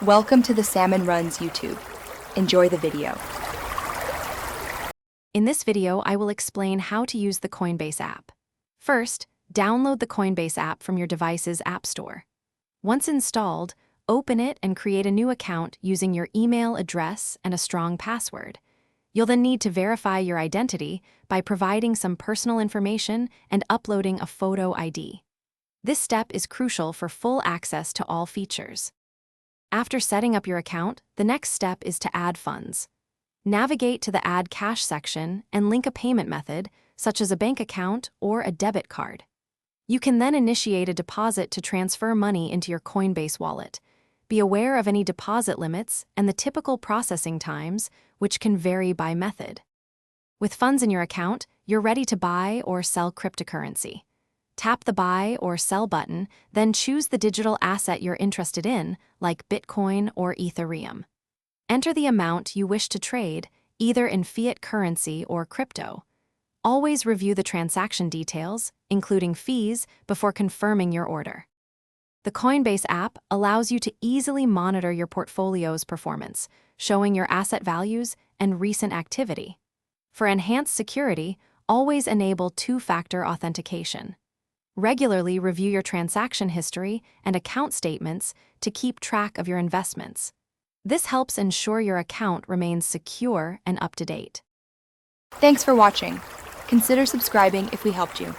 Welcome to the Salmon Runs YouTube. Enjoy the video. In this video, I will explain how to use the Coinbase app. First, download the Coinbase app from your device's app store. Once installed, open it and create a new account using your email address and a strong password. You'll then need to verify your identity by providing some personal information and uploading a photo ID. This step is crucial for full access to all features. After setting up your account, the next step is to add funds. Navigate to the Add Cash section and link a payment method, such as a bank account or a debit card. You can then initiate a deposit to transfer money into your Coinbase wallet. Be aware of any deposit limits and the typical processing times, which can vary by method. With funds in your account, you're ready to buy or sell cryptocurrency. Tap the Buy or Sell button, then choose the digital asset you're interested in, like Bitcoin or Ethereum. Enter the amount you wish to trade, either in fiat currency or crypto. Always review the transaction details, including fees, before confirming your order. The Coinbase app allows you to easily monitor your portfolio's performance, showing your asset values and recent activity. For enhanced security, always enable two-factor authentication. Regularly review your transaction history and account statements to keep track of your investments. This helps ensure your account remains secure and up to date. Thanks for watching. Consider subscribing if we helped you.